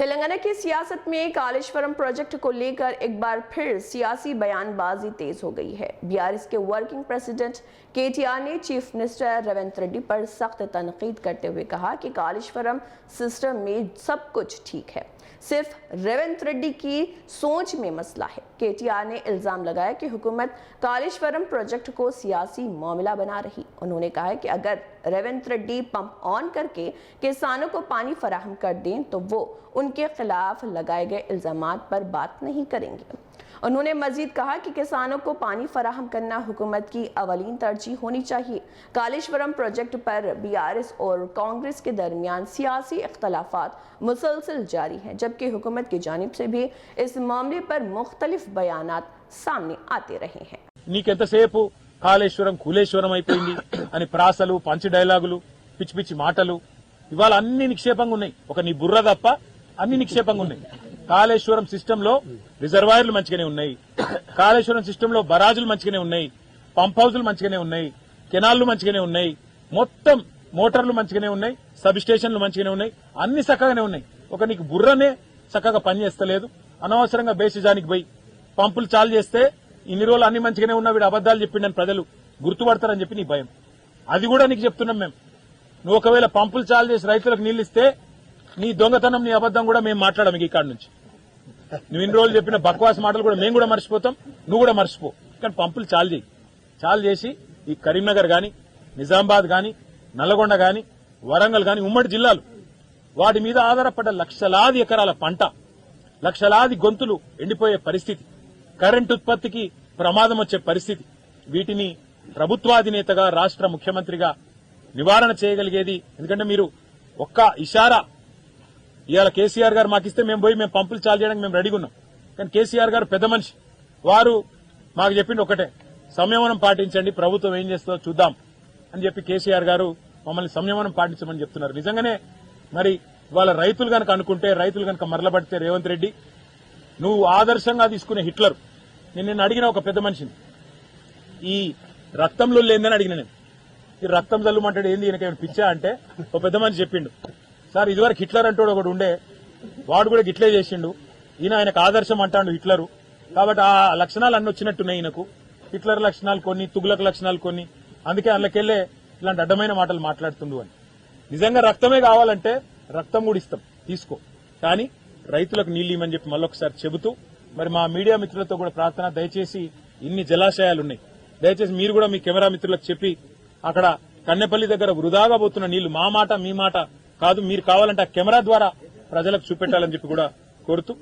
तेलंगाना की सियासत में कालेश्वरम प्रोजेक्ट को लेकर एक बार फिर सियासी बयानबाजी तेज हो गई है। बीआरएस के वर्किंग प्रेसिडेंट केटीआर ने चीफ मिनिस्टर रेवंत रेड्डी पर सख्त तनकीद करते हुए कहा कि कालेश्वरम सिस्टम में सब कुछ ठीक है, सिर्फ रेवंत रेड्डी की सोच में मसला है। केटीआर ने इल्जाम लगाया कि हुकूमत कालेश्वरम प्रोजेक्ट को सियासी मामला बना रही। उन्होंने कहा कि अगर रेवंत रेड्डी पंप ऑन करके किसानों को पानी फराहम कर दें तो वो उनके खिलाफ लगाए गए इल्जामात पर बात नहीं करेंगे। उन्होंने मजीद कहा कि किसानों को पानी फराहम करना हुकूमत की अवलीन तरजीह होनी चाहिए। कालेश्वरम प्रोजेक्ट पर बीआरएस और कांग्रेस के दरमियान सियासी इख्तलाफात मुसलसल जारी हैं, जबकि हुकूमत की जानिब से भी इस मामले पर मुख्तलिफ बयानात सामने आते रहे हैं। నీకెంతసేపు కాళేశ్వరం కూలేశ్వరం అయిపోయింది అని ప్రాసలు పంచి డైలాగులు పిచ్చి పిచ్చి మాటలు ఇవాళ అన్ని నిక్షేపంగా ఉన్నాయి. ఒక నీ బుర్ర తప్ప అన్ని నిక్షేపంగా ఉన్నాయి. కాళేశ్వరం సిస్టమ్ లో రిజర్వాయర్లు మంచిగానే ఉన్నాయి, కాళేశ్వరం సిస్టమ్ లో బరాజులు మంచిగానే ఉన్నాయి, పంప్ హౌజులు మంచిగానే ఉన్నాయి, కెనాల్లు మంచిగానే ఉన్నాయి, మొత్తం మోటార్లు మంచిగానే ఉన్నాయి, సబ్ స్టేషన్లు మంచిగానే ఉన్నాయి, అన్ని చక్కగానే ఉన్నాయి. ఒక నీకు బుర్రనే చక్కగా పనిచేస్తలేదు. అనవసరంగా బేసిజానికి పోయి పంపులు చాలు చేస్తే ఇన్ని రోజులు అన్ని మంచిగానే ఉన్నా వీడు అబద్దాలు చెప్పిండని ప్రజలు గుర్తుపడతారని చెప్పి నీ భయం. అది కూడా నీకు చెప్తున్నాం మేము. నువ్వు ఒకవేళ పంపులు చాలు చేసి రైతులకు నీళ్లు ఇస్తే నీ దొంగతనం నీ అబద్దం కూడా మేము మాట్లాడము. ఈ కాడ నుంచి నువ్వు ఇన్ని రోజులు చెప్పిన బక్వాస్ మాటలు కూడా మేము కూడా మర్చిపోతాం, నువ్వు కూడా మర్చిపో. కానీ పంపులు చాలు చేయి. చాలు చేసి ఈ కరీంనగర్ గాని, నిజామాబాద్ గాని, నల్లగొండ గాని, వరంగల్ గాని, ఉమ్మడి జిల్లాలు వాటి మీద ఆధారపడ్డ లక్షలాది ఎకరాల పంట, లక్షలాది గొంతులు ఎండిపోయే పరిస్థితి, కరెంటు ఉత్పత్తికి ప్రమాదం వచ్చే పరిస్థితి, వీటిని ప్రభుత్వాధినేతగా రాష్ట్ర ముఖ్యమంత్రిగా నివారణ చేయగలిగేది. ఎందుకంటే మీరు ఒక్క ఇషారా ఇవాళ కేసీఆర్ గారు మాకిస్తే మేము పంపులు చాలు చేయడానికి మేము రెడీగా ఉన్నాం. కానీ కేసీఆర్ గారు పెద్ద మనిషి, వారు మాకు చెప్పింది ఒకటే, సంయమనం పాటించండి, ప్రభుత్వం ఏం చేస్తుందో చూద్దాం అని చెప్పి కేసీఆర్ గారు మమ్మల్ని సంయమనం పాటించమని చెప్తున్నారు. నిజంగానే మరి ఇవాళ రైతులు గనక అనుకుంటే, రైతులు గనక మరలబడితే రేవంత్ రెడ్డి నువ్వు ఆదర్శంగా తీసుకునే హిట్లర్. నేను అడిగిన ఒక పెద్ద మనిషిని, ఈ రక్తంలో లేదని అడిగిన నేను, ఈ రక్తం జల్లుమంటాడు ఏంది ఈయనకేమైనా పిచ్చా అంటే ఒక పెద్ద మనిషి చెప్పిండు, సార్ ఇదివరకు హిట్లర్ అంటాడు ఒకడు ఉండే, వాడు కూడా గిట్లే చేసిండు, ఈయన ఆయనకు ఆదర్శం అంటాడు హిట్లరు. కాబట్టి ఆ లక్షణాలు అన్ని వచ్చినట్టున్నాయి ఈయనకు, హిట్లర్ లక్షణాలు కొన్ని, తుగ్లక్ లక్షణాలు కొన్ని, అందుకే అందుకెళ్లే ఇలాంటి అడ్డమైన మాటలు మాట్లాడుతుండు అని. నిజంగా రక్తమే కావాలంటే రక్తం కూడా ఇస్తాం, తీసుకో, కానీ రైతులకు నీళ్లు ఇవ్వమని చెప్పి మళ్ళొకసారి చెబుతూ, మరి మా మీడియా మిత్రులతో కూడా ప్రార్థన, దయచేసి ఇన్ని జలాశయాలున్నాయి, దయచేసి మీరు కూడా మీ కెమెరా మిత్రులకు చెప్పి అక్కడ కన్నెపల్లి దగ్గర వృధాగా పోతున్న నీళ్లు మా మాట మీ మాట కాదు, మీరు కావాలంటే ఆ కెమెరా ద్వారా ప్రజలకు చూపెట్టాలని చెప్పి కూడా కోరుతూ